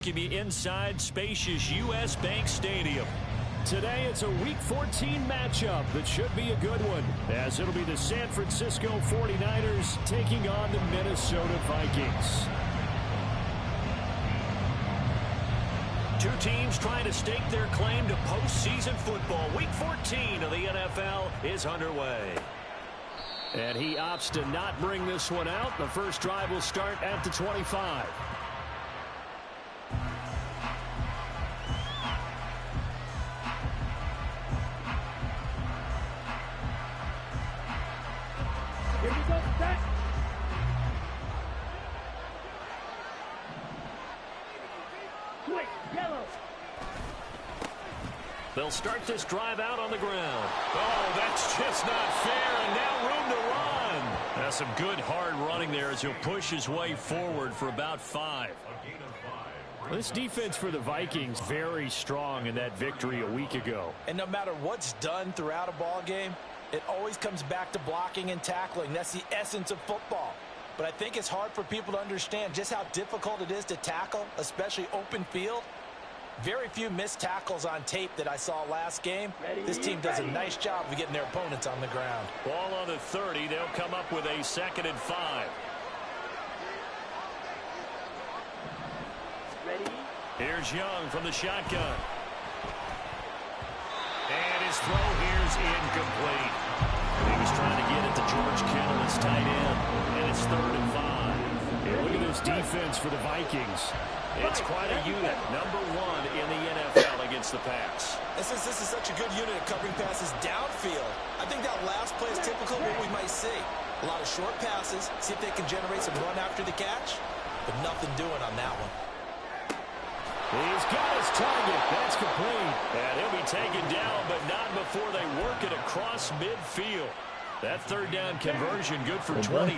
Give you inside spacious U.S. Bank Stadium. Today it's a Week 14 matchup that should be a good one, as it'll be the San Francisco 49ers taking on the Minnesota Vikings. Two teams trying to stake their claim to postseason football. Week 14 of the NFL is underway. And he opts to not bring this one out. The first drive will start at the 25. They'll start this drive out on the ground. Oh, that's just not fair, and now room to run. That's some good hard running there as he'll push his way forward for about 5. Well, this defense for the Vikings very strong in that victory a week ago. And no matter what's done throughout a ball game, it always comes back to blocking and tackling. That's the essence of football. But I think it's hard for people to understand just how difficult it is to tackle, especially open field. Very few missed tackles on tape that I saw last game. This team does a nice job of getting their opponents on the ground. Ball on the 30. They'll come up with a 2nd and 5. Ready? Here's Young from the shotgun. And his throw here's incomplete. He was trying to get it to George Kittle, his tight end. And it's 3rd and 5. And look at this defense for the Vikings. It's quite a unit, number 1 in the NFL against the pass. And since this is such a good unit at covering passes downfield, I think that last play is typical of what we might see. A lot of short passes, see if they can generate some run after the catch, but nothing doing on that one. He's got his target. That's complete. And he'll be taken down, but not before they work it across midfield. That 3rd down conversion good for 23.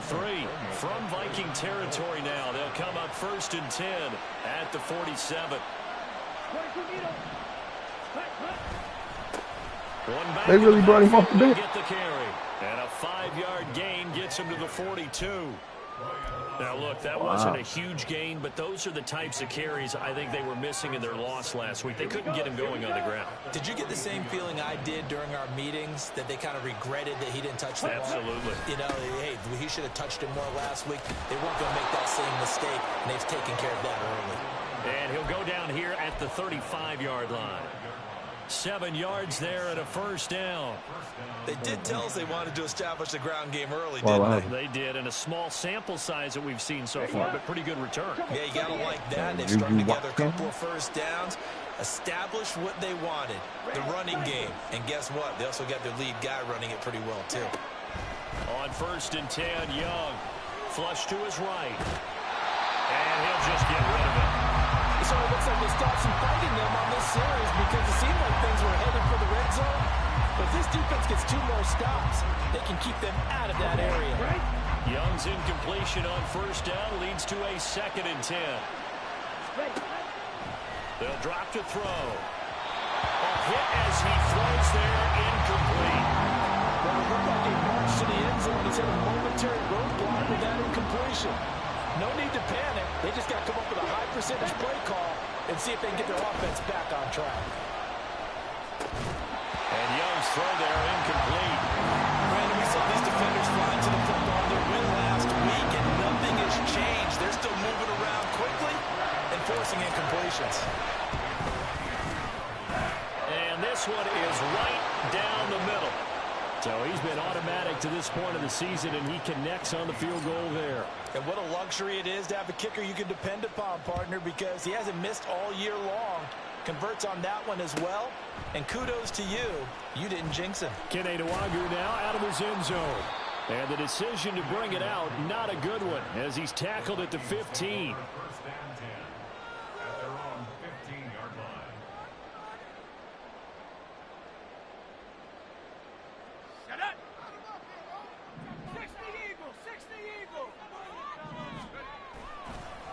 From Viking territory now, they'll come up 1st and 10 at the 47. They really brought him off the bench. Get the carry. And a 5-yard gain gets him to the 42. Now, look, that wasn't a huge gain, but those are the types of carries I think they were missing in their loss last week. They couldn't get him going on the ground. Did you get the same feeling I did during our meetings, that they kind of regretted that he didn't touch the ball? Absolutely. You know, hey, he should have touched it more last week. They weren't going to make that same mistake, and they've taken care of that early. And he'll go down here at the 35-yard line. 7 yards there and a 1st down. They did tell us they wanted to establish the ground game early, Wow, didn't they? They did, and a small sample size that we've seen so far, but pretty good return. Yeah, you got to like that. They've strung together a couple of 1st downs, established what they wanted, the running game. And guess what? They also got their lead guy running it pretty well, too. On 1st and 10, Young. Flush to his right. And he'll just get rid of it. So it looks like they stopped some fighting them on this series because it seemed like things were headed for the red zone. But if this defense gets 2 more stops, they can keep them out of that area. Young's incompletion on 1st down leads to a 2nd and 10. They'll drop to throw. A hit as he throws there, incomplete. Well, it looked like he marched to the end zone. He's hit a momentary roadblock with that incompletion. No need to panic. They just got to come up with a high percentage play call and see if they can get their offense back on track. And Young's throw there, incomplete. Brandon, we saw these defenders flying to the football in their win last week, and nothing has changed. They're still moving around quickly and forcing incompletions. And this one is right down the middle. So he's been automatic to this point of the season, and he connects on the field goal there. And what a luxury it is to have a kicker you can depend upon, partner, because he hasn't missed all year long. Converts on that one as well. And kudos to you. You didn't jinx him. Kene Nwangwu now out of his end zone. And the decision to bring it out, not a good one, as he's tackled at the 15.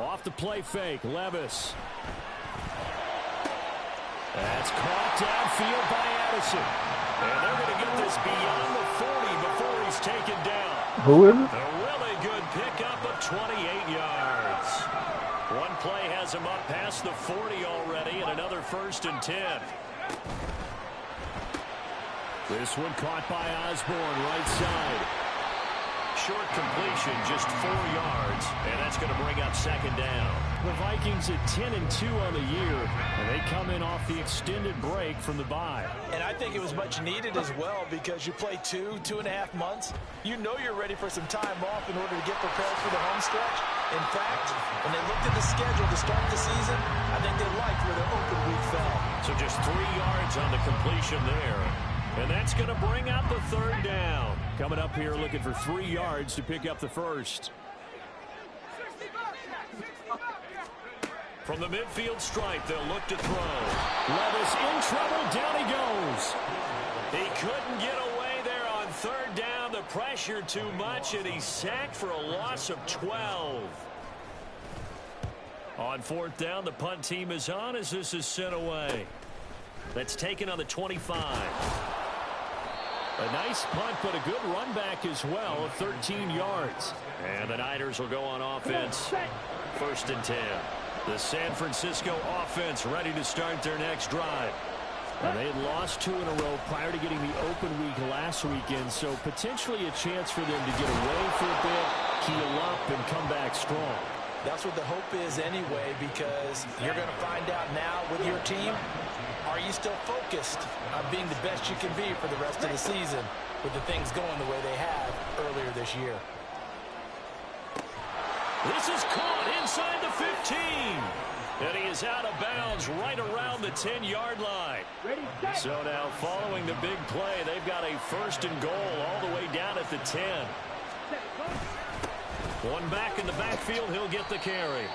Off the play fake, Levis. That's caught downfield by Addison. And they're going to get this beyond the 40 before he's taken down. Who is it? A really good pickup of 28 yards. One play has him up past the 40 already, and another 1st and 10. This one caught by Osborne, right side. Short completion, just 4 yards, and that's going to bring up 2nd down. The Vikings at 10-2 on the year, and they come in off the extended break from the bye. And I think it was much needed as well because you play 2.5 months. You know you're ready for some time off in order to get prepared for the home stretch. In fact, when they looked at the schedule to start the season, I think they liked where their open week fell. So just 3 yards on the completion there. And that's going to bring up the 3rd down. Coming up here looking for 3 yards to pick up the first. From the midfield stripe, they'll look to throw. Levis in trouble. Down he goes. He couldn't get away there on 3rd down. The pressure too much, and he's sacked for a loss of 12. On 4th down, the punt team is on as this is sent away. That's taken on the 25. A nice punt, but a good run back as well of 13 yards. And the Niners will go on offense. 1st and 10. The San Francisco offense ready to start their next drive. And they had lost 2 in a row prior to getting the open week last weekend, so potentially a chance for them to get away for a bit, heal up, and come back strong. That's what the hope is anyway, because you're going to find out now with your team, are you still focused on being the best you can be for the rest of the season with the things going the way they have earlier this year? This is caught inside the 15. And he is out of bounds right around the 10-yard line. So now following the big play, they've got a 1st and goal all the way down at the 10. One back in the backfield, he'll get the carry.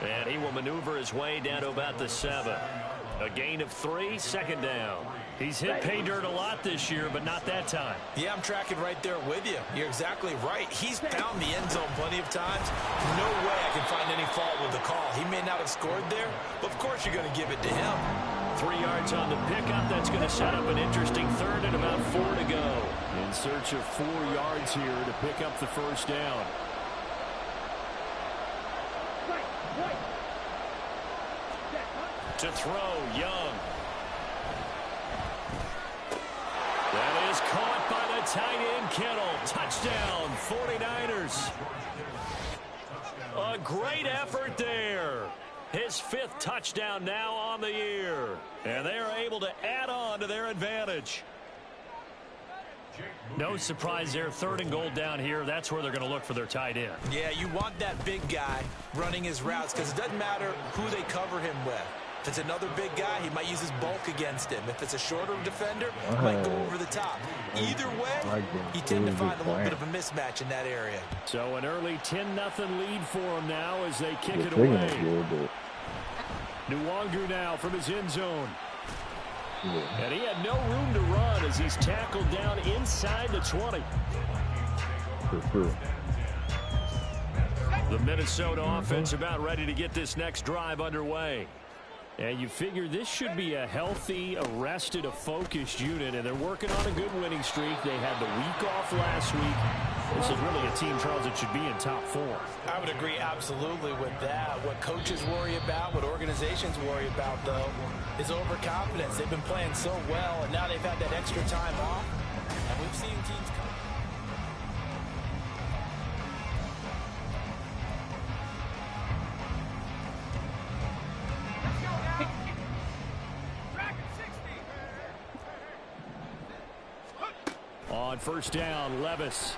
And he will maneuver his way down to about the 7. A gain of 3, 2nd down. He's hit pay dirt a lot this year, but not that time. Yeah, I'm tracking right there with you. You're exactly right. He's found the end zone plenty of times. No way I can find any fault with the call. He may not have scored there, but of course you're going to give it to him. 3 yards on the pickup. That's going to set up an interesting 3rd and about 4 to go. In search of 4 yards here to pick up the 1st down. To throw, Young. That is caught by the tight end, Kittle. Touchdown, 49ers. A great effort there. His 5th touchdown now on the year. And they are able to add on to their advantage. No surprise there. 3rd and goal down here. That's where they're going to look for their tight end. Yeah, you want that big guy running his routes because it doesn't matter who they cover him with. If it's another big guy, he might use his bulk against him. If it's a shorter defender, he might go over the top. Either way, you tend to find a little bit of a mismatch in that area. So an early 10-0 lead for him now as they kick it away. Nwangu now from his end zone. And he had no room to run as he's tackled down inside the 20. The Minnesota offense about ready to get this next drive underway. And you figure this should be a healthy, arrested, a focused unit, and they're working on a good winning streak. They had the week off last week. This is really a team, Charles, that should be in top 4. I would agree absolutely with that. What coaches worry about, what organizations worry about, though, is overconfidence. They've been playing so well, and now they've had that extra time off, and we've seen teams come. On 1st down, Levis.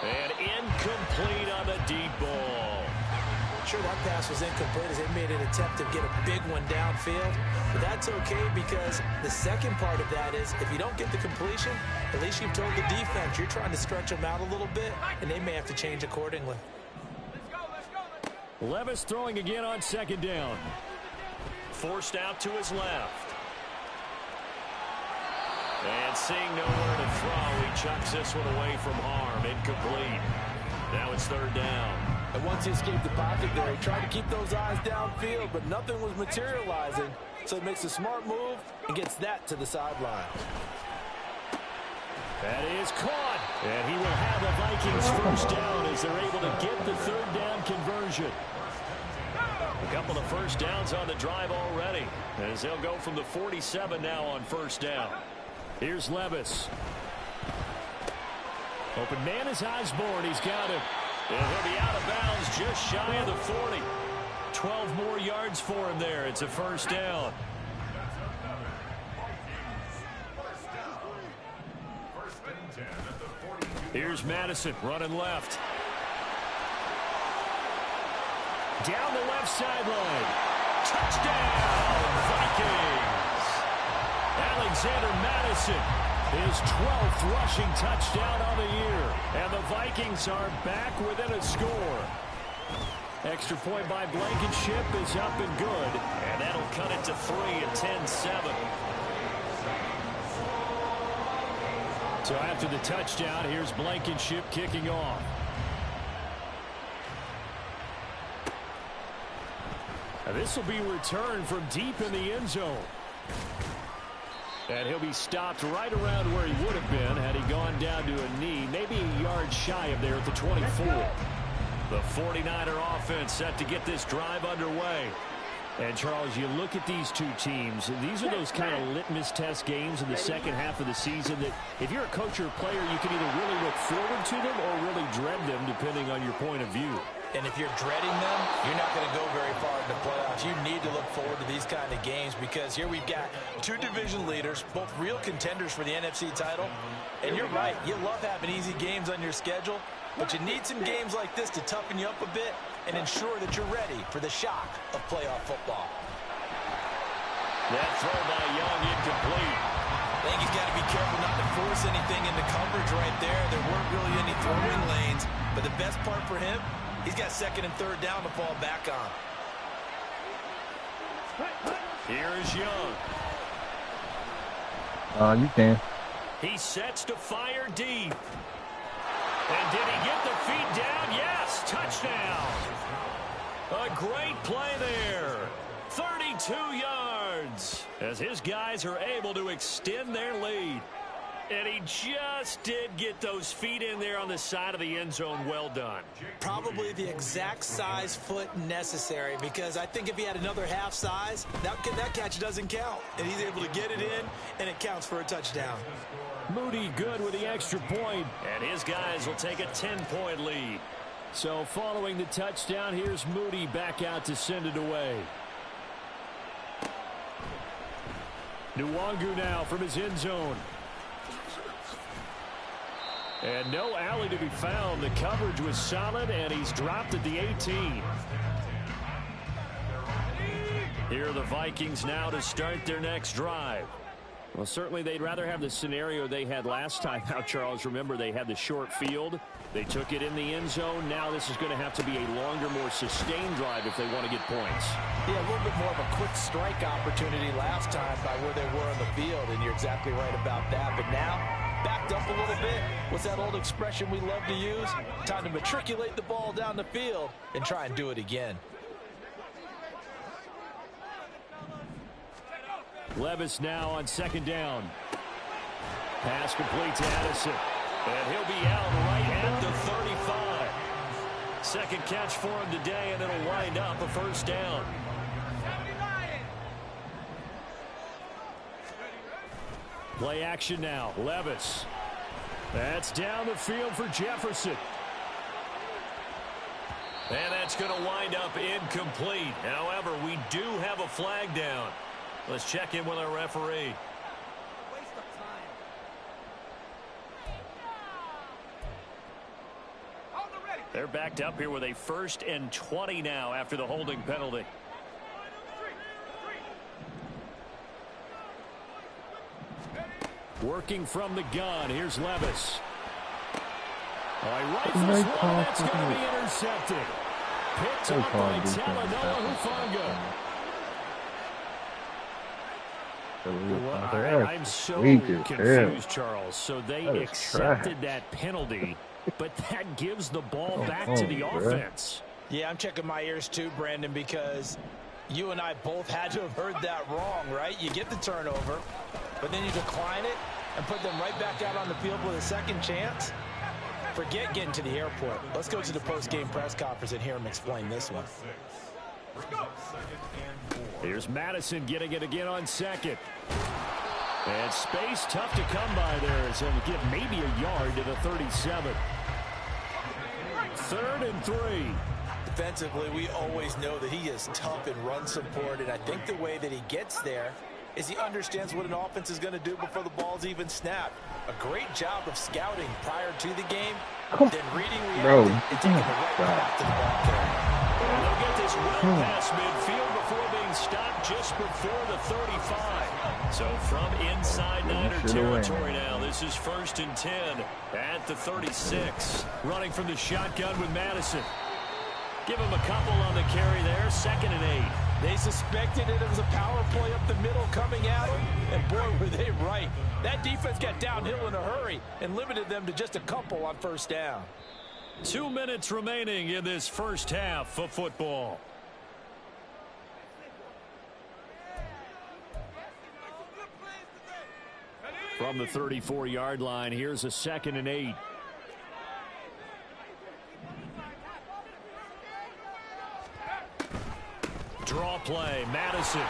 And incomplete on the deep ball. Sure, that pass was incomplete as they made an attempt to get a big one downfield. But that's okay because the second part of that is if you don't get the completion, at least you've told the defense you're trying to stretch them out a little bit, and they may have to change accordingly. Levis throwing again on 2nd down. Forced out to his left. And seeing nowhere to throw, he chucks this one away from harm. Incomplete. Now it's 3rd down. And once he escaped the pocket there, he tried to keep those eyes downfield, but nothing was materializing. So he makes a smart move and gets that to the sideline. That is caught. And he will have the Vikings first down as they're able to get the third down conversion. A couple of first downs on the drive already, as they'll go from the 47 now on first down. Here's Levis. Open man is Osborne. He's got him. And he'll be out of bounds just shy of the 40. 12 more yards for him there. It's a first down. Here's Madison running left. Down the left sideline. Touchdown, Vikings. Alexander Madison, his 12th rushing touchdown on the year. And the Vikings are back within a score. Extra point by Blankenship is up and good. And that'll cut it to 3 at 10-7. So after the touchdown, here's Blankenship kicking off. Now this will be returned from deep in the end zone. And he'll be stopped right around where he would have been had he gone down to a knee, maybe a yard shy of there at the 24. The 49er offense set to get this drive underway. And, Charles, you look at these two teams, and these are those kind of litmus test games in the second half of the season that if you're a coach or a player, you can either really look forward to them or really dread them, depending on your point of view. And if you're dreading them, you're not going to go very far in the playoffs. You need to look forward to these kind of games because here we've got two division leaders, both real contenders for the NFC title. And you're right, you love having easy games on your schedule, but you need some games like this to toughen you up a bit and ensure that you're ready for the shock of playoff football. That throw by Young incomplete. I think he's got to be careful not to force anything into coverage right there. There weren't really any throwing lanes, but the best part for him, he's got second and third down to fall back on. Here's Young. You can. He sets to fire deep. And did he get the feet down? Yes, touchdown. A great play there. 32 yards as his guys are able to extend their lead. And he just did get those feet in there on the side of the end zone. Well done. Probably the exact size foot necessary because I think if he had another half size, that catch doesn't count. And he's able to get it in, and it counts for a touchdown. Moody good with the extra point. And his guys will take a 10-point lead. So following the touchdown, here's Moody back out to send it away. Nwangu now from his end zone. And no alley to be found. The coverage was solid, and he's dropped at the 18. Here are the Vikings now to start their next drive. Well, certainly they'd rather have the scenario they had last time out, Charles. Remember, they had the short field. They took it in the end zone. Now this is going to have to be a longer, more sustained drive if they want to get points. Yeah, a little bit more of a quick strike opportunity last time by where they were on the field, and you're exactly right about that. But now, backed up a little bit. What's that old expression we love to use? Time to matriculate the ball down the field and try and do it again. Levis now on second down. Pass complete to Addison. And he'll be out right at the 35. Second catch for him today, and it'll wind up a first down. Play action now. Levis. That's down the field for Jefferson. And that's going to wind up incomplete. However, we do have a flag down. Let's check in with our referee. They're backed up here with a 1st and 20 now after the holding penalty. Working from the gun. Here's Levis. Rifles one. That's going to be intercepted. Picked up by Talanoa Hufanga. Well, I'm so confused, Charles. So they accepted that penalty, but that gives the ball back to the offense. Yeah, I'm checking my ears too, Brandon, because you and I both had to have heard that wrong, right? You get the turnover, but then you decline it, and put them right back out on the field with a second chance? Forget getting to the airport. Let's go to the post-game press conference and hear him explain this one. Here's Madison getting it again on second. And space tough to come by there as he'll get maybe a yard to the 37. 3rd and 3. Defensively, we always know that he is tough in run support, and I think the way that he gets there is he understands what an offense is going to do before the ball's even snapped. A great job of scouting prior to the game, then reading reality and taking the right path to the ball carrier. And they'll get this well past midfield before being stopped just before the 35. So from inside Niner territory now, this is 1st and 10 at the 36. Running from the shotgun with Madison. Give him a couple on the carry there, 2nd and 8. They suspected it was a power play up the middle coming at them, and boy, were they right. That defense got downhill in a hurry and limited them to just a couple on 1st down. 2 minutes remaining in this first half of football. From the 34-yard line, here's a 2nd and 8. Draw play, Madison.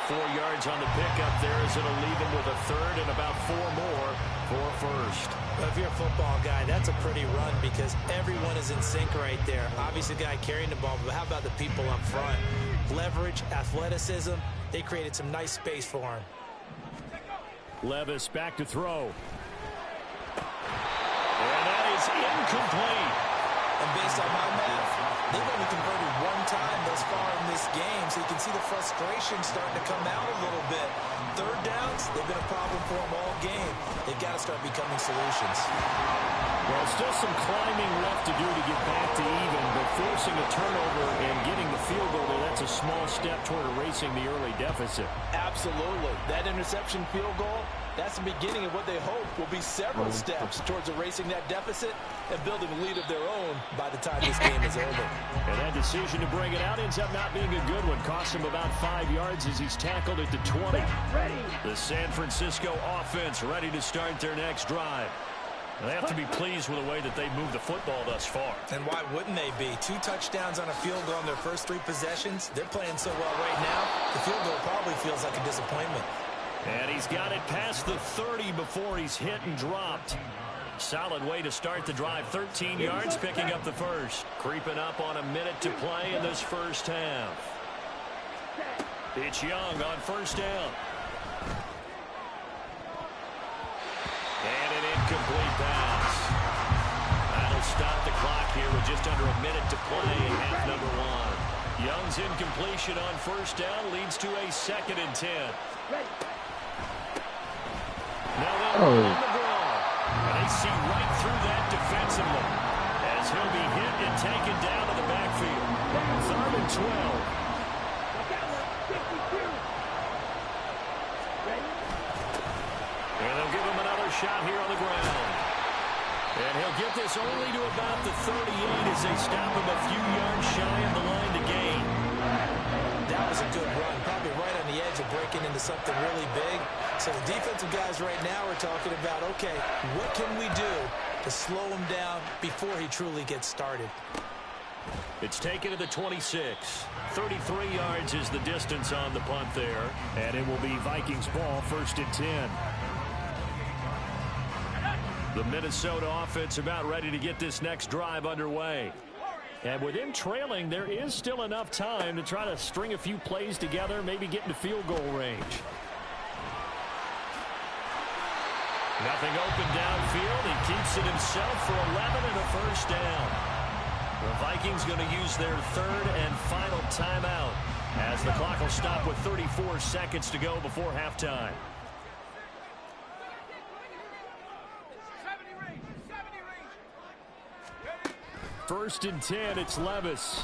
4 yards on the pickup there as it'll leave him with a 3rd and about 4 more for 1st. But if you're a football guy, that's a pretty run because everyone is in sync right there. Obviously, the guy carrying the ball, but how about the people up front? Leverage, athleticism, they created some nice space for him. Levis back to throw. And that is incomplete. And based on my math, they've only converted 1 time thus far in this game, so you can see the frustration starting to come out a little bit. 3rd downs, they've been a problem for them all game. They've got to start becoming solutions. Well, still some climbing left to do to get back to even, but forcing a turnover and getting the field goal there, that's a small step toward erasing the early deficit. Absolutely. That interception field goal, that's the beginning of what they hope will be several steps towards erasing that deficit and building a lead of their own by the time this game is over. And that decision to bring it out ends up not being a good one. Cost him about 5 yards as he's tackled at the 20. The San Francisco offense ready to start their next drive. They have to be pleased with the way that they've moved the football thus far. And why wouldn't they be? 2 touchdowns on a field goal on their first 3 possessions. They're playing so well right now, the field goal probably feels like a disappointment. And he's got it past the 30 before he's hit and dropped. Solid way to start the drive. 13 yards, picking up the first. Creeping up on a minute to play in this first half. It's Young on 1st down. And an incomplete pass. That'll stop the clock here with just under a minute to play in half number 1. Young's incompletion on 1st down leads to a 2nd and 10. Now they'll run the ball. And they see right through that defensively as he'll be hit and taken down to the backfield. 3rd and 12. And they'll give him another shot here on the ground. And he'll get this only to about the 38 as they stop him a few yards shy of the line to gain. That was a good run, probably right on the edge of breaking into something really big. So the defensive guys right now are talking about, okay, what can we do to slow him down before he truly gets started? It's taken to the 26. 33 yards is the distance on the punt there. And it will be Vikings ball, 1st and 10. The Minnesota offense about ready to get this next drive underway. And with him trailing, there is still enough time to try to string a few plays together, maybe get into field goal range. Nothing open downfield. He keeps it himself for 11 and a 1st down. The Vikings going to use their 3rd and final timeout as the clock will stop with 34 seconds to go before halftime. First and 10, it's Levis.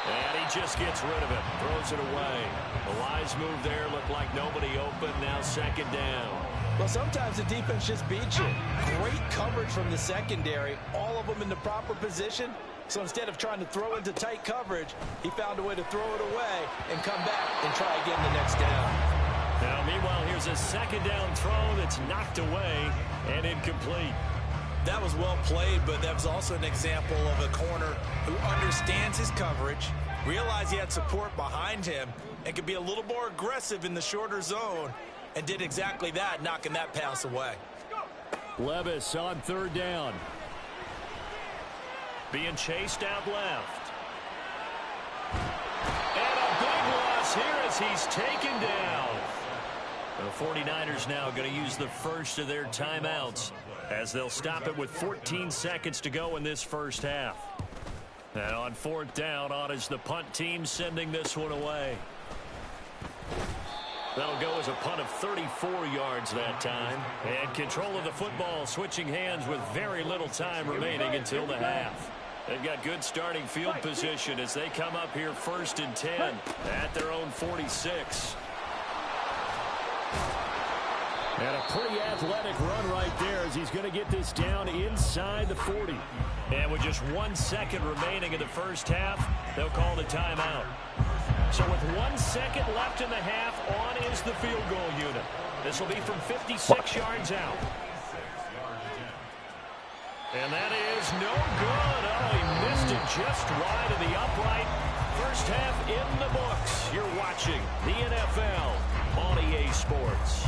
And he just gets rid of it, throws it away. The wise move there, looked like nobody open, now 2nd down. Well, sometimes the defense just beats you. Great coverage from the secondary, all of them in the proper position, So instead of trying to throw into tight coverage, he found a way to throw it away and come back and try again the next down. Now, meanwhile, here's a second down throw that's knocked away and incomplete. That was well played, but that was also an example of a corner who understands his coverage, realized he had support behind him, and could be a little more aggressive in the shorter zone, and did exactly that, knocking that pass away. Levis on third down. Being chased out left. And a big loss here as he's taken down. The 49ers now going to use the first of their timeouts as they'll stop it with 14 seconds to go in this first half. And on fourth down, on is the punt team sending this one away. That'll go as a punt of 34 yards that time. And control of the football switching hands with very little time remaining until the half. They've got good starting field position as they come up here first and 10 at their own 46. And a pretty athletic run right there as he's going to get this down inside the 40. And with just 1 second remaining in the first half, they'll call the timeout. So with 1 second left in the half, on is the field goal unit. This will be from 56 yards out. And that is no good. Oh, he missed it just wide of the upright. First half in the books. You're watching the NFL on EA Sports.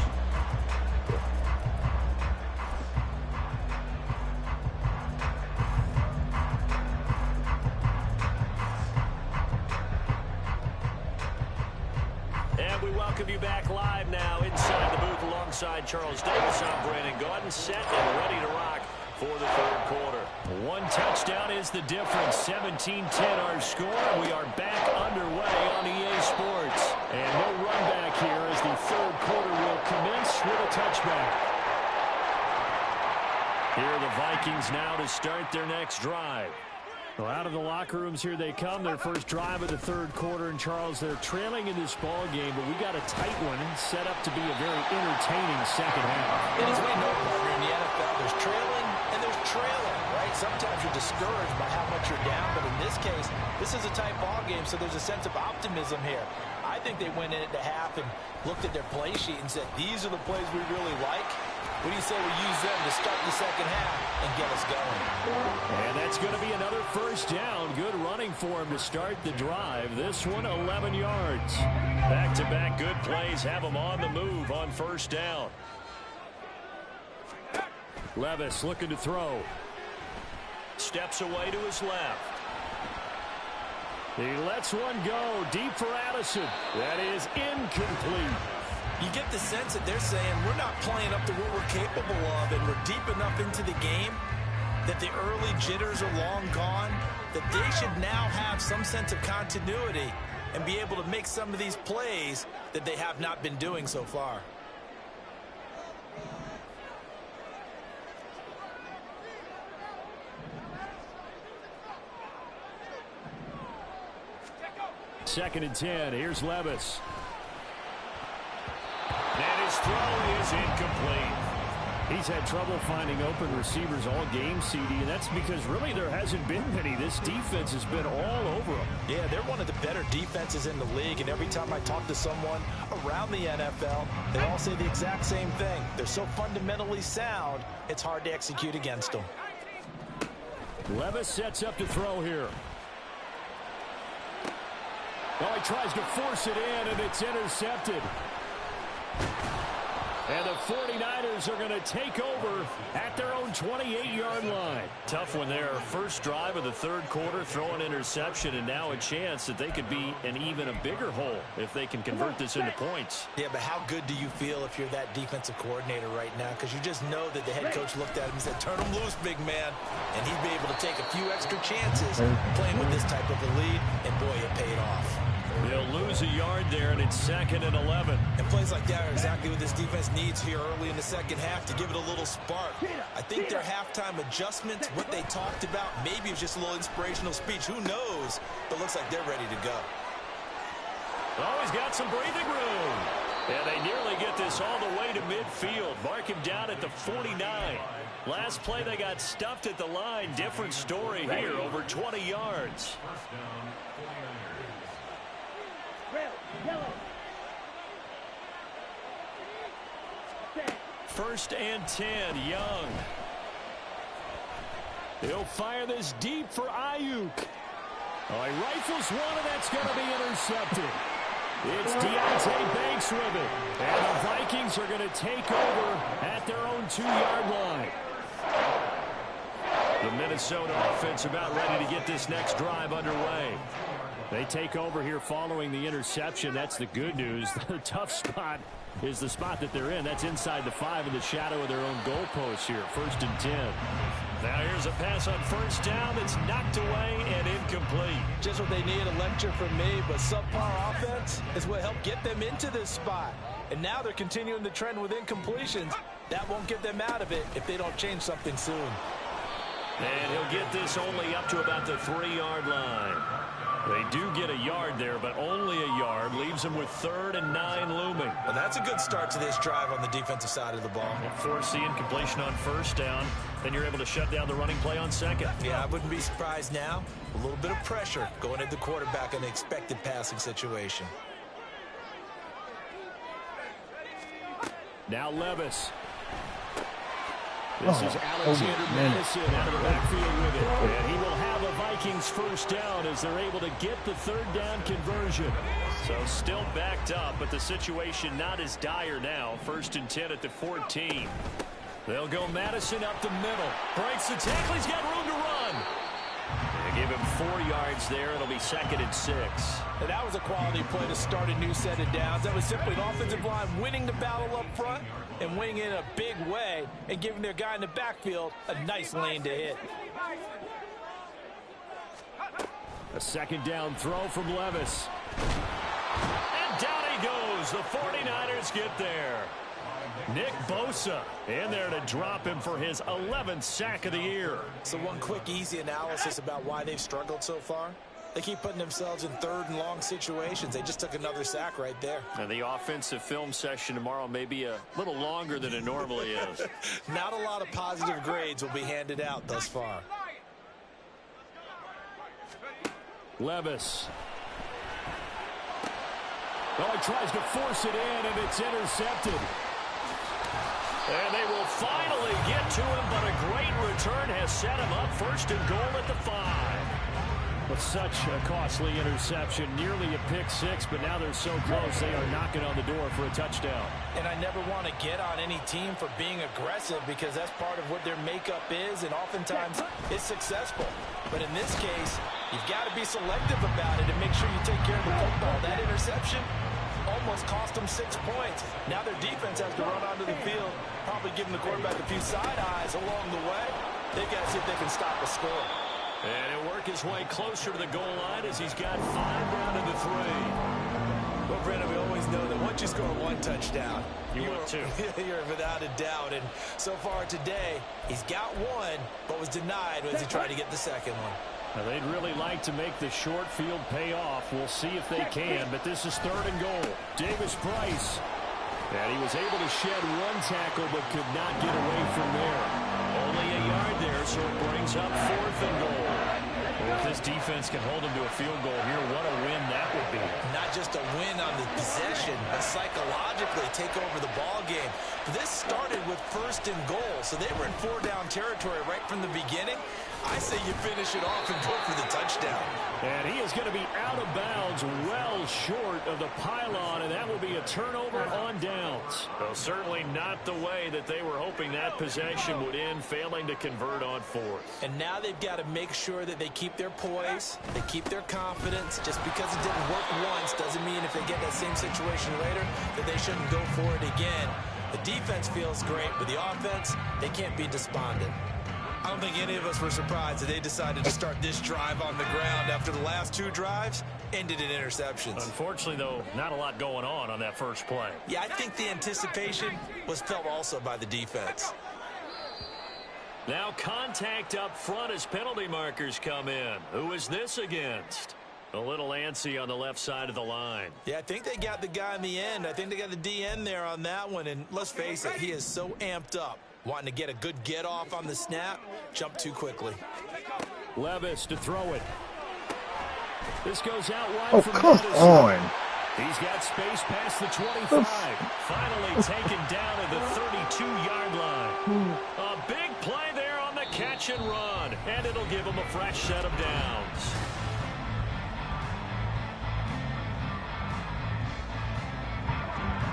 And we welcome you back live now inside the booth alongside Charles Davis. I'm Brandon Gaudin, set and ready to rock for the third quarter. One touchdown is the difference. 17-10 our score. We are back underway on EA Sports. And no run back here as the third quarter will commence with a touchback. Here are the Vikings now to start their next drive. Well, out of the locker rooms here they come. Their first drive of the third quarter. And, Charles, they're trailing in this ball game, but we got a tight one set up to be a very entertaining second half. And as we know, partner, in the NFL, there's trailing and there's trailing, right? Sometimes you're discouraged by how much you're down, but in this case, this is a tight ball game, so there's a sense of optimism here. I think they went in at the half and looked at their play sheet and said, these are the plays we really like. What do you say we use them to start the second half and get us going? And that's going to be another first down. Good running for him to start the drive. This one, 11 yards. Back-to-back good plays have them on the move on first down. Levis looking to throw. Steps away to his left. He lets one go deep for Addison. That is incomplete. You get the sense that they're saying we're not playing up to what we're capable of, and we're deep enough into the game that the early jitters are long gone, that they should now have some sense of continuity and be able to make some of these plays that they have not been doing so far. Second and 10. Here's Levis. And his throw is incomplete. He's had trouble finding open receivers all game, CD, and that's because really there hasn't been many. This defense has been all over them. Yeah, they're one of the better defenses in the league, and every time I talk to someone around the NFL, they all say the exact same thing. They're so fundamentally sound, it's hard to execute against them. Levis sets up to throw here. Well, he tries to force it in, and it's intercepted. And the 49ers are going to take over at their own 28-yard line. Tough one there. First drive of the third quarter, throw an interception, and now a chance that they could be in even a bigger hole if they can convert this into points. Yeah, but how good do you feel if you're that defensive coordinator right now? Because you just know that the head coach looked at him and said, turn him loose, big man. And he'd be able to take a few extra chances playing with this type of a lead, and boy, it paid off. They'll lose a yard there, and it's 2nd and 11. And plays like that are exactly what this defense needs here early in the second half to give it a little spark. I think their halftime adjustments, what they talked about, maybe it was just a little inspirational speech. Who knows? But looks like they're ready to go. Oh, he's got some breathing room. And they nearly get this all the way to midfield. Mark him down at the 49. Last play, they got stuffed at the line. Different story here, over 20 yards. First and 10, Young. He'll fire this deep for Ayuk. Oh, he rifles one, and that's going to be intercepted. It's Deontay Banks with it. And the Vikings are going to take over at their own 2-yard line. The Minnesota offense about ready to get this next drive underway. They take over here following the interception. That's the good news. The tough spot is the spot that they're in. That's inside the 5 in the shadow of their own goalpost here. First and 10. Now here's a pass on first down that's knocked away and incomplete. Just what they need, a lecture from me, but subpar offense is what helped get them into this spot. And now they're continuing the trend with incompletions. That won't get them out of it if they don't change something soon. And he'll get this only up to about the 3-yard line. They do get a yard there, but only a yard. Leaves them with 3rd and 9 looming. Well, that's a good start to this drive on the defensive side of the ball. Force the incompletion on first down. Then you're able to shut down the running play on second. Yeah, I wouldn't be surprised now. A little bit of pressure going at the quarterback in an expected passing situation. Now Levis. This is Alexander Madison out of the backfield with it. And he will have a Vikings first down as they're able to get the 3rd down conversion. So still backed up, but the situation not as dire now. 1st and 10 at the 14. They'll go Madison up the middle. Breaks the tackle. He's got room to run. They give him 4 yards there. It'll be 2nd and 6. And that was a quality play to start a new set of downs. That was simply an offensive line winning the battle up front and winning in a big way and giving their guy in the backfield a nice lane to hit. A 2nd down throw from Levis. And down he goes. The 49ers get there. Nick Bosa in there to drop him for his 11th sack of the year. So one quick, easy analysis about why they've struggled so far. They keep putting themselves in 3rd and long situations. They just took another sack right there. And the offensive film session tomorrow may be a little longer than it normally is. Not a lot of positive grades will be handed out thus far. Levis. Well, he tries to force it in, and it's intercepted. And they will finally get to him, but a great return has set him up 1st and goal at the 5. But such a costly interception, nearly a pick 6, but now they're so close they are knocking on the door for a touchdown. And I never want to get on any team for being aggressive because that's part of what their makeup is, and oftentimes it's successful. But in this case, you've got to be selective about it and make sure you take care of the football. That interception almost cost them 6 points. Now their defense has to run onto the field, probably giving the quarterback a few side eyes along the way. They've got to see if they can stop a score. And he'll work his way closer to the goal line as he's got 5 down to the 3. Well, Brandon, we always know that once you score 1 touchdown, you're without a doubt. And so far today, he's got 1, but was denied as he tried to get the 2nd one. Now, they'd really like to make the short field pay off. We'll see if they can, but this is 3rd and goal. Davis Price. And he was able to shed 1 tackle, but could not get away from there. Only a yard there, so it brings up 4th and goal. Well, if this defense can hold them to a field goal here, what a win that would be. Not just a win on the possession, but psychologically take over the ball game. This started with 1st and goal, so they were in 4-down territory right from the beginning. I say you finish it off and go for the touchdown. And he is going to be out of bounds well short of the pylon, and that will be a turnover on downs. Well, certainly not the way that they were hoping that possession would end, failing to convert on 4th. And now they've got to make sure that they keep their poise, they keep their confidence. Just because it didn't work once doesn't mean if they get that same situation later that they shouldn't go for it again. The defense feels great, but the offense, they can't be despondent. I don't think any of us were surprised that they decided to start this drive on the ground after the last 2 drives ended in interceptions. Unfortunately, though, not a lot going on that first play. Yeah, I think the anticipation was felt also by the defense. Now contact up front as penalty markers come in. Who is this against? A little antsy on the left side of the line. Yeah, I think they got the guy in the end. I think they got the DN there on that one. And let's face it, he is so amped up, wanting to get a good get off on the snap, jump too quickly. Levis to throw it. This goes out wide. Oh, come on. He's got space past the 25. Finally taken down at the 32-yard line. A big play there on the catch and run. And it'll give him a fresh set of downs.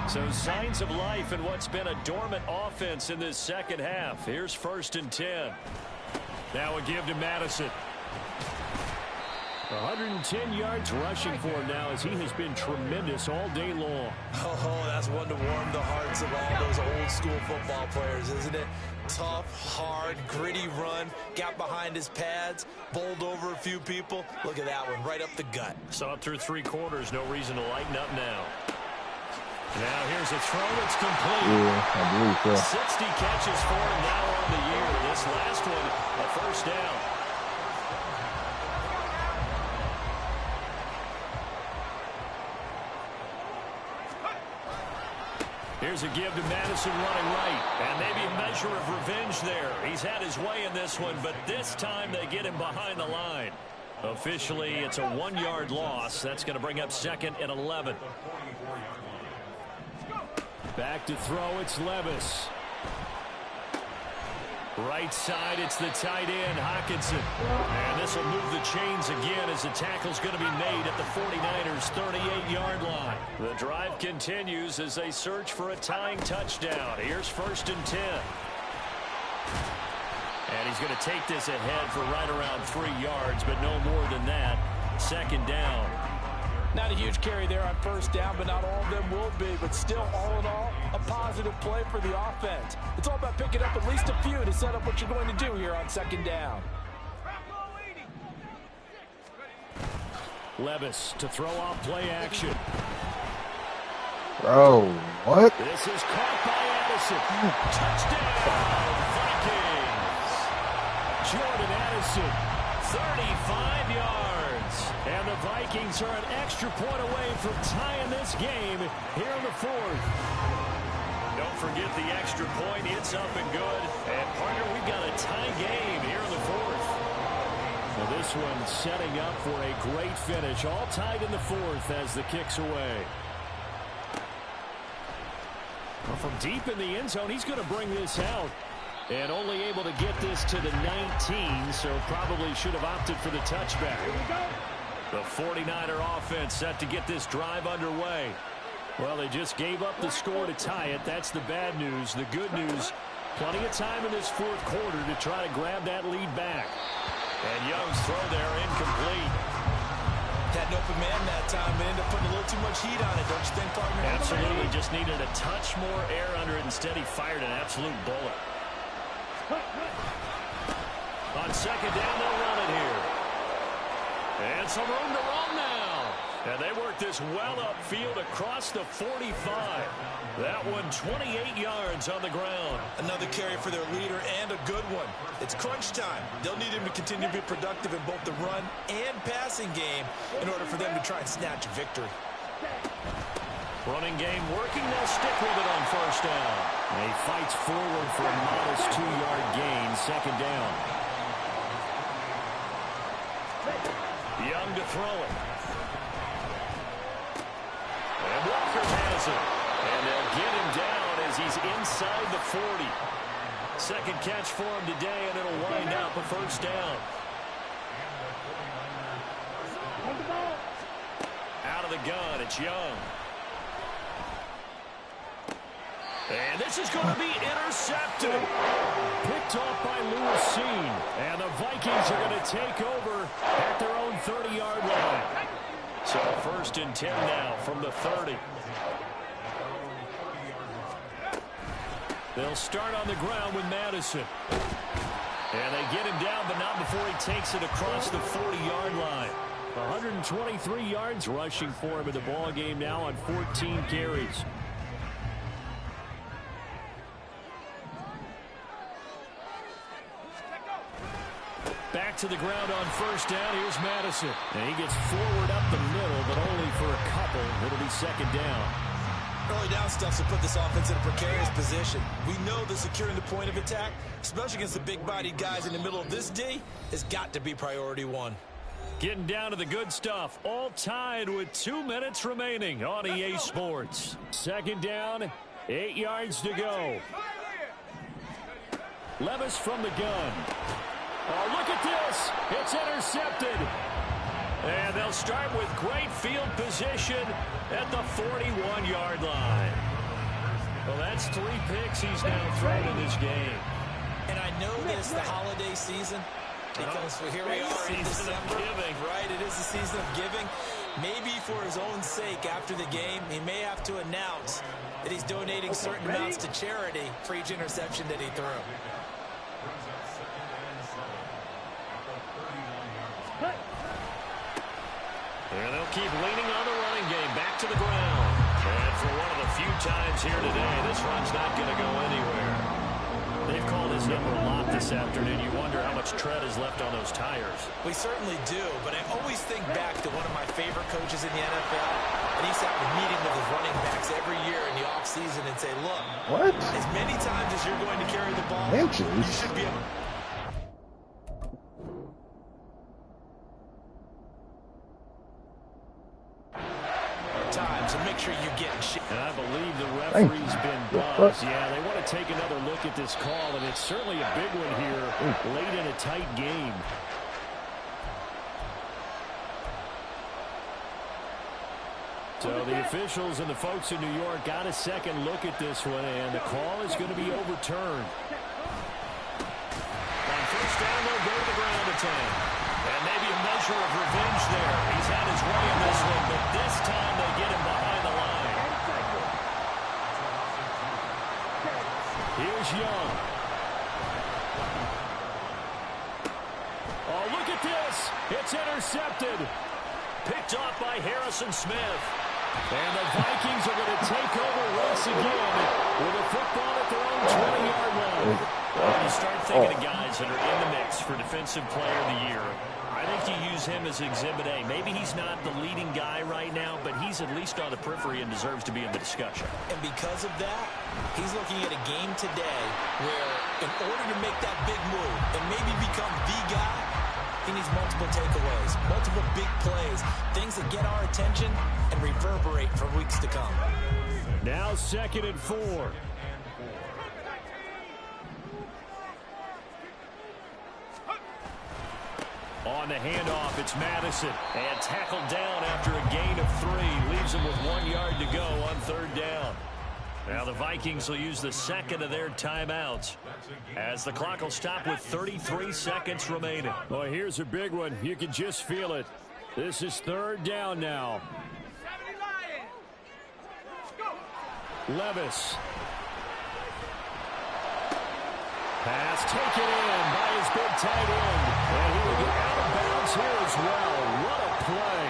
So signs of life in what's been a dormant offense in this second half. Here's 1st and 10. Now a give to Madison. 110 yards rushing for him now as he has been tremendous all day long. Oh, that's one to warm the hearts of all those old school football players, isn't it? Tough, hard, gritty run, got behind his pads, bowled over a few people. Look at that one, right up the gut. Saw it through 3 quarters, no reason to lighten up now. Now here's a throw that's complete. Yeah, I believe so. 60 catches for him now on the year. This last one, a first down. Here's a give to Madison running right. And maybe a measure of revenge there. He's had his way in this one, but this time they get him behind the line. Officially, it's a 1-yard loss. That's going to bring up 2nd and 11. Back to throw, it's Levis. Right side, it's the tight end, Hockenson. And this will move the chains again as the tackle's going to be made at the 49ers' 38-yard line. The drive continues as they search for a tying touchdown. Here's 1st and 10. And he's going to take this ahead for right around 3 yards, but no more than that. 2nd down. Not a huge carry there on 1st down, but not all of them will be. But still, all in all, a positive play for the offense. It's all about picking up at least a few to set up what you're going to do here on 2nd down. Levis to throw off play action. Bro, what? This is caught by Addison. Touchdown, Vikings. Jordan Addison, 35 yards. And the Vikings are an extra point away from tying this game here in the 4th. Don't forget the extra point. It's up and good. And, partner, we've got a tie game here in the 4th. Well, this one setting up for a great finish. All tied in the 4th as the kick's away. Well, from deep in the end zone, he's going to bring this out. And only able to get this to the 19, so probably should have opted for the touchback. Here we go. The 49er offense set to get this drive underway. Well, they just gave up the score to tie it. That's the bad news. The good news, plenty of time in this 4th quarter to try to grab that lead back. And Young's throw there incomplete. Had an open man that time and ended up putting a little too much heat on it, don't you think, partner? Absolutely. Just needed a touch more air under it. Instead, he fired an absolute bullet. On 2nd down, they'll run it here. And some room to run now. And they work this well upfield across the 45. That one 28 yards on the ground. Another carry for their leader and a good one. It's crunch time. They'll need him to continue to be productive in both the run and passing game in order for them to try and snatch a victory. Running game working. They'll stick with it on 1st down. And he fights forward for a modest 2-yard gain. 2nd down. Young to throw it. And Walker has it. And they'll get him down as he's inside the 40. 2nd catch for him today, and it'll wind up a 1st down. Out of the gun, it's Young. And this is going to be intercepted. Picked off by Lewis Cine. And the Vikings are going to take over at their own 30-yard line. So 1st and 10 now from the 30. They'll start on the ground with Madison. And they get him down, but not before he takes it across the 40-yard line. 123 yards rushing for him in the ball game now on 14 carries. Back to the ground on first down. Here's Madison. And he gets forward up the middle, but only for a couple. It'll be second down. Early down stuff to put this offense in a precarious position. We know that securing the point of attack, especially against the big-bodied guys in the middle of this D, has got to be priority one. Getting down to the good stuff. All tied with 2 minutes remaining on EA Sports. Second down, 8 yards to go. Levis from the gun. Oh, look at this. It's intercepted. And they'll start with great field position at the 41-yard line. Well, that's 3 picks he's now thrown in this game. And I know this, the holiday season, because here we are in December. Right, it is the season of giving. Maybe for his own sake after the game, he may have to announce that he's donating certain amounts to charity for each interception that he threw. And they'll keep leaning on the running game. Back to the ground. And for one of the few times here today, this run's not going to go anywhere. They've called his number a lot this afternoon. You wonder how much tread is left on those tires. We certainly do, but I always think back to one of my favorite coaches in the NFL, and he's having a meeting with his running backs every year in the offseason and say, look, what? As many times as you're going to carry the ball, Inches. You should be able to... make sure you get shit. And I believe the referee's been buzzed. Yeah, they want to take another look at this call, and it's certainly a big one here late in a tight game. So the officials and the folks in New York got a second look at this one, and the call is going to be overturned. On first down, they'll go to the ground attack. And maybe a measure of revenge there. He's had his way in this one, but this time they get him behind the line. Here's Young. Oh, look at this. It's intercepted. Picked off by Harrison Smith. And the Vikings are going to take over once again with a football at their own 20-yard line. Well, you start thinking of guys that are in the mix for Defensive Player of the Year. I think you use him as Exhibit A. Maybe he's not the leading guy right now, but he's at least on the periphery and deserves to be in the discussion. And because of that, he's looking at a game today where in order to make that big move and maybe become the guy, he needs multiple takeaways, multiple big plays, things that get our attention and reverberate for weeks to come. Now 2nd and 4. On the handoff, it's Madison. And tackled down after a gain of 3. Leaves him with 1 yard to go on 3rd down. Now the Vikings will use the second of their timeouts as the clock will stop with 33 seconds remaining. Well, here's a big one. You can just feel it. This is 3rd down now. Levis. Pass taken in by his big tight end. And he will get out of bounds here as well. What a play.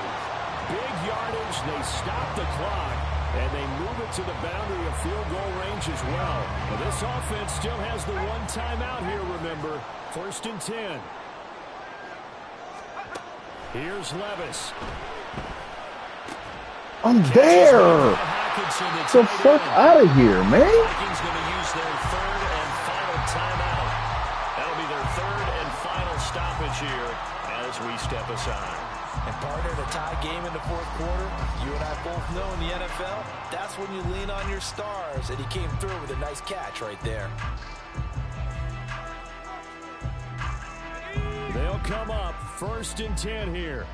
Big yardage. They stop the clock. And they move it to the boundary of field goal range as well. But this offense still has the one timeout here, remember. 1st and 10. Here's Levis. I'm there. The fuck out of here, man. Vikings going to use their 3rd and final timeout. That'll be their 3rd and final stoppage here as we step aside. And partner, in a tie game in the 4th quarter, you and I both know in the NFL, that's when you lean on your stars, and he came through with a nice catch right there. They'll come up 1st and 10 here.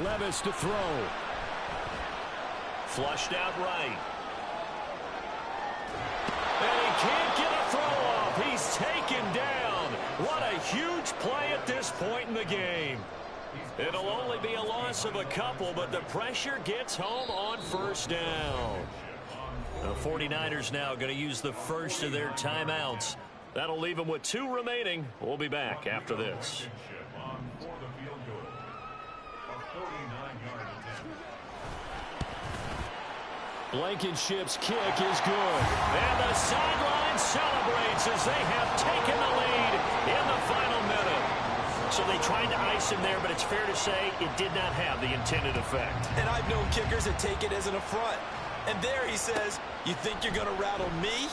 Levis to throw. Flushed out right. And he can't get a throw off. He's taken down. What a huge play at this point in the game. It'll only be a loss of a couple, but the pressure gets home on 1st down. The 49ers now going to use the first of their timeouts. That'll leave them with 2 remaining. We'll be back after this. for the field goal. A 49-yard attempt. Blankenship's kick is good. And the sideline celebrates as they have taken the lead in the final minute. So they tried to ice him there, but it's fair to say it did not have the intended effect. And I've known kickers that take it as an affront. And there he says, you think you're going to rattle me?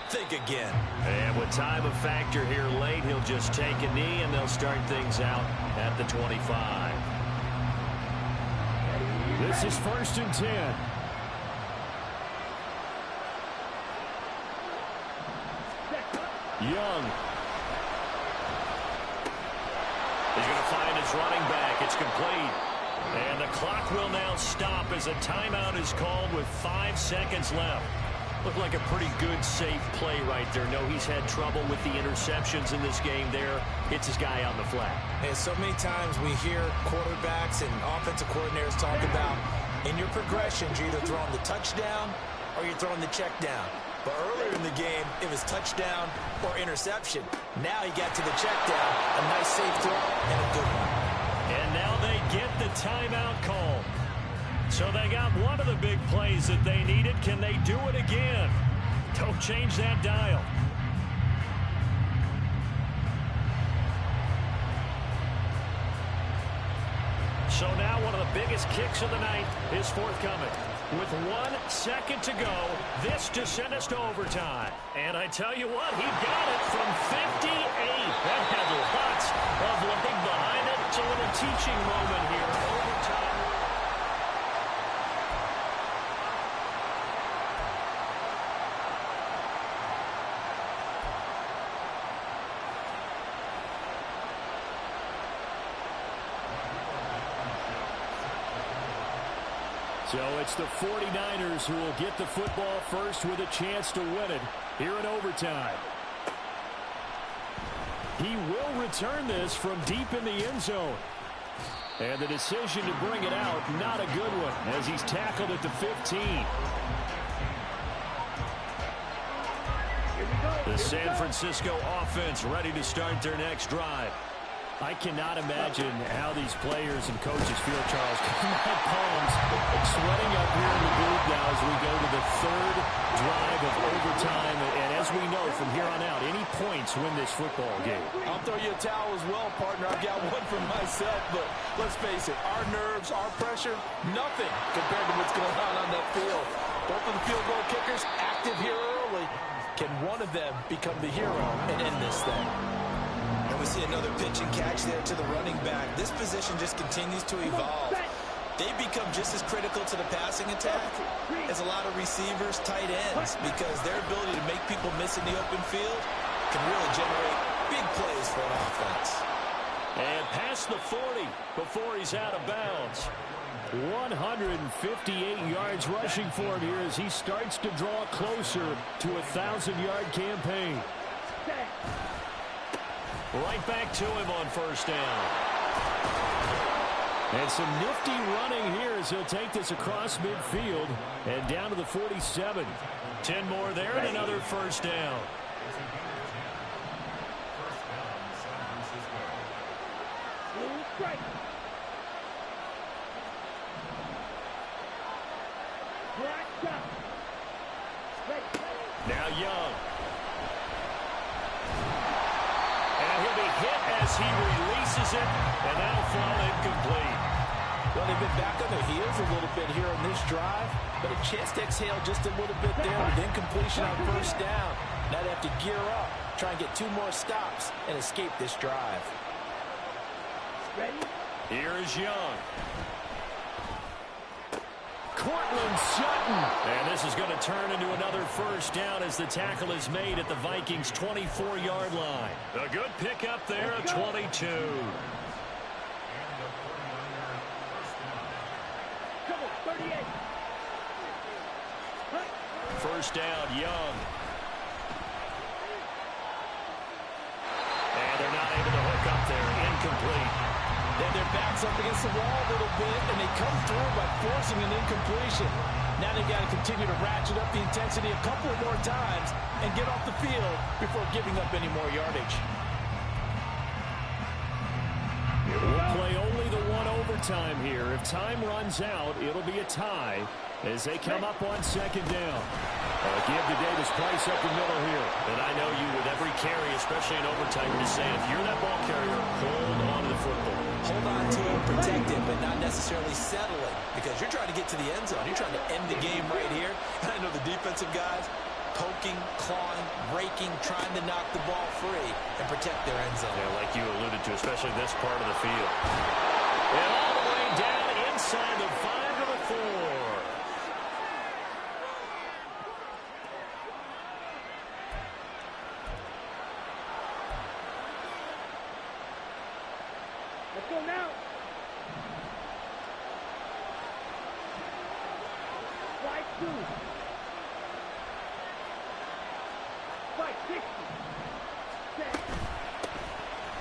Think again. And with time a factor here late, he'll just take a knee, and they'll start things out at the 25. This is 1st and 10. Young. He's going to find his running back. It's complete. And the clock will now stop as a timeout is called with 5 seconds left. Looked like a pretty good, safe play right there. No, he's had trouble with the interceptions in this game there. Hits his guy on the flat. And so many times we hear quarterbacks and offensive coordinators talk about in your progressions, you're either throwing the touchdown or you're throwing the check down. But earlier in the game, it was touchdown or interception. Now he got to the check down, a nice safe throw, and a good one. And now they get the timeout call. So they got one of the big plays that they needed. Can they do it again? Don't change that dial. So now one of the biggest kicks of the night is forthcoming. With 1 second to go, this to send us to overtime. And I tell you what, he got it from 58. That had lots of leg behind it. It's a little teaching moment here. Overtime. So it's the 49ers who will get the football first with a chance to win it here in overtime. He will return this from deep in the end zone. And the decision to bring it out, not a good one, as he's tackled at the 15. The San Francisco offense ready to start their next drive. I cannot imagine how these players and coaches feel, Charles. My palms sweating up here in the booth now as we go to the 3rd drive of overtime. And as we know from here on out, any points win this football game. I'll throw you a towel as well, partner. I've got one for myself, but let's face it, our nerves, our pressure, nothing compared to what's going on that field. Both of the field goal kickers active here early. Can one of them become the hero and end this thing? And we see another pitch and catch there to the running back. This position just continues to evolve. They become just as critical to the passing attack as a lot of receivers, tight ends, because their ability to make people miss in the open field can really generate big plays for an offense. And past the 40 before he's out of bounds. 158 yards rushing for him here as he starts to draw closer to a 1,000-yard campaign. Right back to him on 1st down. And some nifty running here as he'll take this across midfield and down to the 47. 10 more there and another 1st down. Now Young. And he'll be hit as he releases it, and that'll fall incomplete. Well, they've been back on their heels a little bit here on this drive, but a chance to exhale just a little bit there with incompletion on 1st down. Now they have to gear up, try and get 2 more stops, and escape this drive. Here is Young. Cortland Sutton. And this is going to turn into another 1st down as the tackle is made at the Vikings' 24-yard line. A good pickup there at 22. 1st down, Young. And they're not able to hook up there. Incomplete. Then their backs up against the wall a little bit, and they come through by forcing an incompletion. Now they've got to continue to ratchet up the intensity a couple more times and get off the field before giving up any more yardage. overtime here. If time runs out, it'll be a tie as they come up on second down. Give to Davis Price up the middle here. And I know you, with every carry, especially in overtime, you're just saying, if you're that ball carrier, hold on to the football. Hold on to it, protect it, but not necessarily settle it, because you're trying to get to the end zone. You're trying to end the game right here. And I know the defensive guys poking, clawing, raking, trying to knock the ball free and protect their end zone. Yeah, like you alluded to, especially this part of the field. And all the way down inside the 5 to the 4. Let's go now. Slide 2. Slide 60.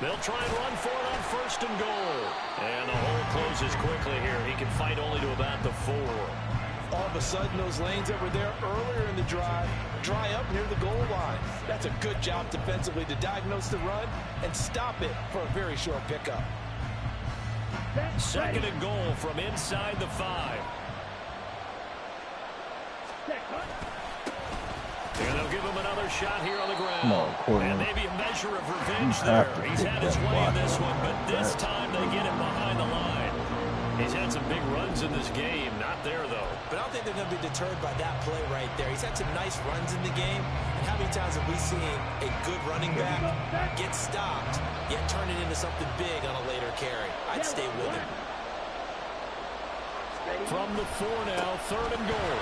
They'll try and run for it on first and goal. And the hole closes quickly here. He can fight only to about the 4. All of a sudden, those lanes that were there earlier in the drive dry up near the goal line. That's a good job defensively to diagnose the run and stop it for a very short pickup. Second and goal from inside the 5. And they'll give him another shot here on the ground. And maybe a measure of revenge there. He's had his way in this one, but this time they get him behind the line. He's had some big runs in this game. Not there, though. But I don't think they're going to be deterred by that play right there. He's had some nice runs in the game. And how many times have we seen a good running back get stopped, yet turn it into something big on a later carry? I'd stay with him. From the 4 now, third and goal.